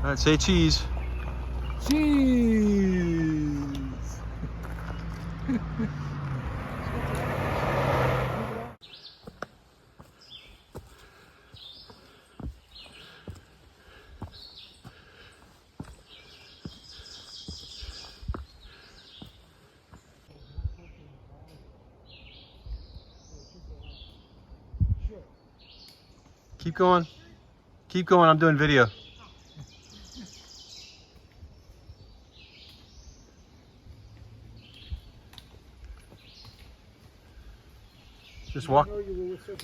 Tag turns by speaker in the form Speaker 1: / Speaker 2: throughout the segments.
Speaker 1: All right, say cheese.
Speaker 2: Cheese.
Speaker 1: Keep going. Keep going. I'm doing video.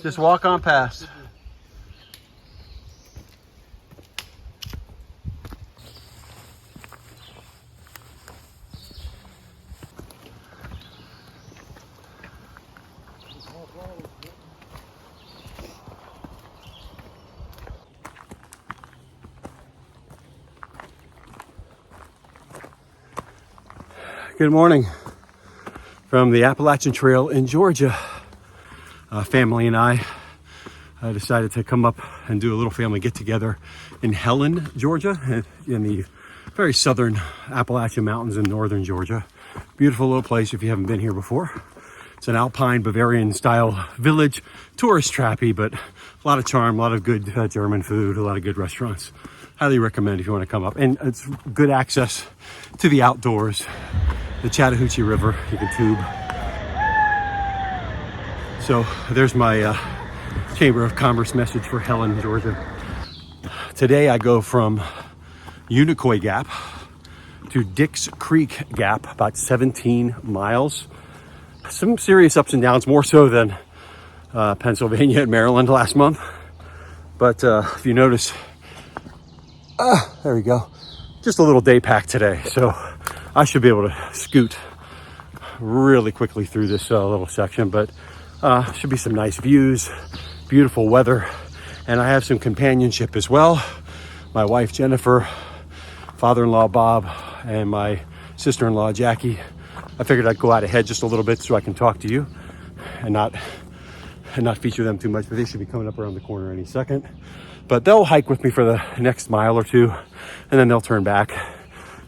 Speaker 1: Just walk on past. Good morning from the Appalachian Trail in Georgia. Family and I decided to come up and do a little family get together in Helen, Georgia, in the very southern Appalachian Mountains in northern Georgia. Beautiful little place if you haven't been here before. It's an alpine Bavarian style village, tourist trappy, but a lot of charm, a lot of good German food, a lot of good restaurants. Highly recommend if you want to come up. And it's good access to the outdoors. The Chattahoochee River, you can tube. So there's my Chamber of Commerce message for Helen, Georgia. Today I go from Unicoi Gap to Dix Creek Gap, about 17 miles. Some serious ups and downs, more so than Pennsylvania and Maryland last month. But if you notice, there we go. Just a little day pack today. So I should be able to scoot really quickly through this little section, but should be some nice views, beautiful weather, and I have some companionship as well. My wife Jennifer, father-in-law Bob, and my sister-in-law Jackie. I figured I'd go out ahead just a little bit so I can talk to you and not feature them too much, but they should be coming up around the corner any second. But they'll hike with me for the next mile or two, and then they'll turn back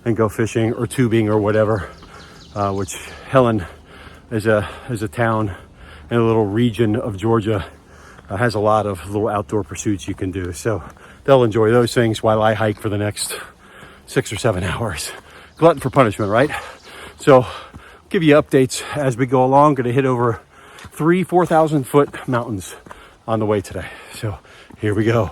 Speaker 1: and go fishing or tubing or whatever, which Helen is a town in a little region of Georgia, has a lot of little outdoor pursuits you can do. So they'll enjoy those things while I hike for the next 6 or 7 hours. Glutton for punishment, right? So give you updates as we go along. Gonna hit over 4,000 foot mountains on the way today. So here we go.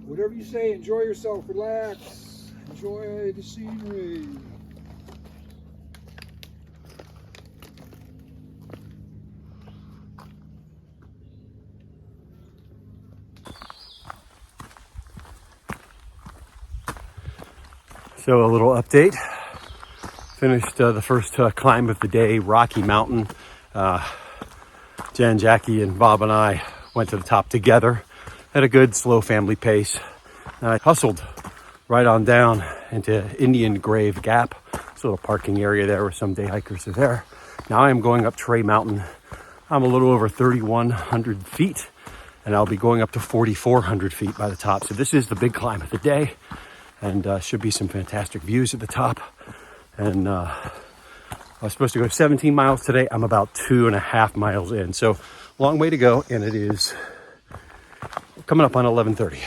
Speaker 2: Whatever you say, enjoy yourself, relax, enjoy the scenery.
Speaker 1: So a little update. Finished the first climb of the day, Rocky Mountain. Jen, Jackie, and Bob and I went to the top together at a good slow family pace. And I hustled right on down into Indian Grave Gap. It's a little parking area there where some day hikers are there. Now I am going up Tray Mountain. I'm a little over 3,100 feet, and I'll be going up to 4,400 feet by the top. So this is the big climb of the day, and should be some fantastic views at the top. And I was supposed to go 17 miles today. I'm about 2.5 miles in. So long way to go, and it is coming up on 11:30.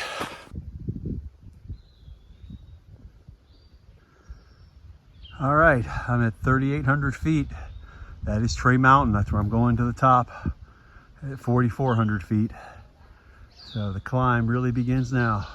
Speaker 1: All right, I'm at 3,800 feet. That is Tray Mountain. That's where I'm going to the top at 4,400 feet. So the climb really begins now.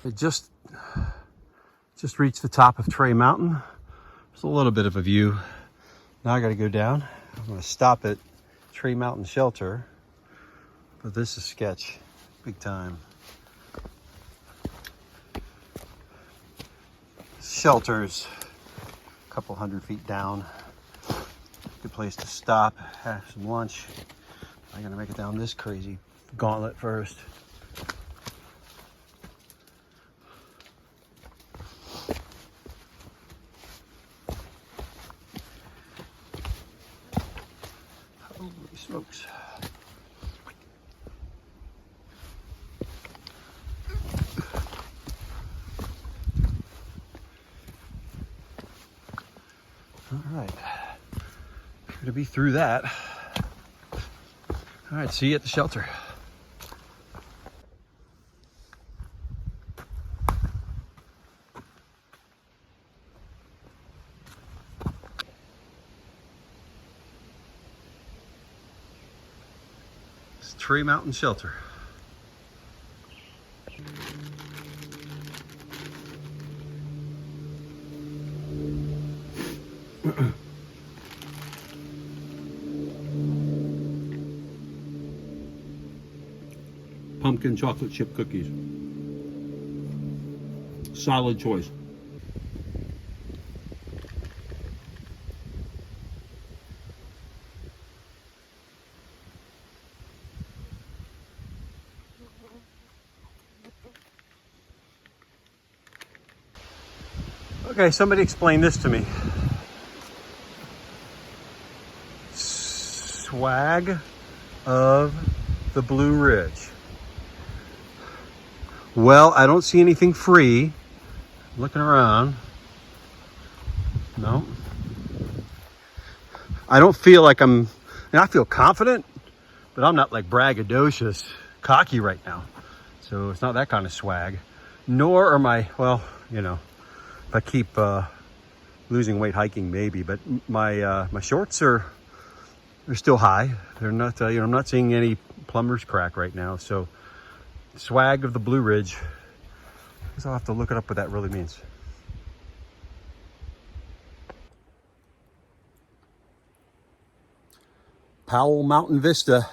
Speaker 1: I just reached the top of Tray Mountain. There's a little bit of a view. Now I got to go down. I'm going to stop at Tray Mountain Shelter, but this is sketch, big time. Shelters, a couple hundred feet down. Good place to stop, have some lunch. I gotta make it down this crazy gauntlet first. Holy smokes. All right, good to be through that. All right, see you at the shelter. It's Tree Mountain Shelter. Pumpkin chocolate chip cookies. Solid choice. Okay, somebody explain this to me. Swag of the Blue Ridge. Well, I don't see anything free. Looking around. No. I don't feel like I feel confident, but I'm not like braggadocious, cocky right now. So it's not that kind of swag. Nor are my, well, you know, if I keep losing weight hiking, maybe, but my shorts are still high. They're not, you know, I'm not seeing any plumber's crack right now. So swag of the Blue Ridge. I guess I'll have to look it up what that really means. Powell Mountain Vista.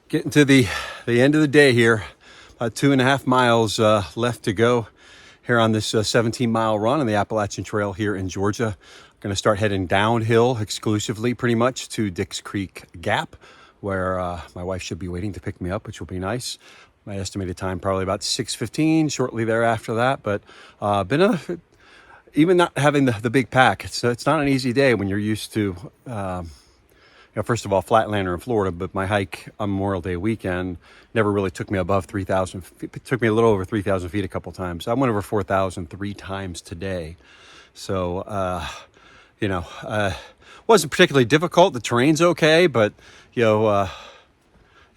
Speaker 1: Getting to the end of the day here. About 2.5 miles left to go here on this 17-mile run on the Appalachian Trail here in Georgia. Going to start heading downhill exclusively pretty much to Dix Creek Gap, where my wife should be waiting to pick me up, which will be nice. My estimated time probably about 6:15, shortly thereafter that. But even not having the big pack, it's not an easy day when you're used to, you know, first of all, Flatlander in Florida, but my hike on Memorial Day weekend never really took me above 3,000 feet. It took me a little over 3,000 feet a couple times. I went over 4,000 3 times today. So, you know, wasn't particularly difficult. The terrain's okay, but, you know,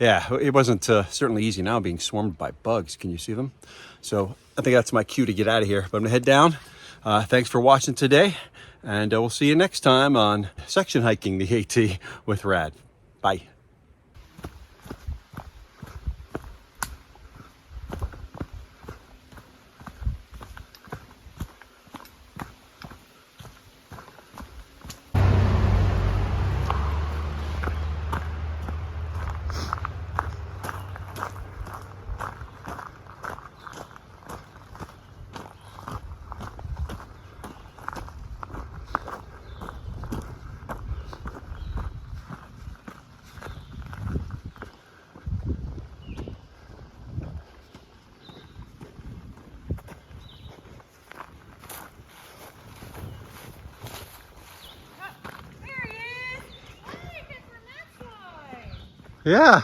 Speaker 1: yeah, it wasn't certainly easy now being swarmed by bugs. Can you see them? So I think that's my cue to get out of here. But I'm gonna head down. Thanks for watching today. And we'll see you next time on Section Hiking the AT with Rad. Bye. Yeah.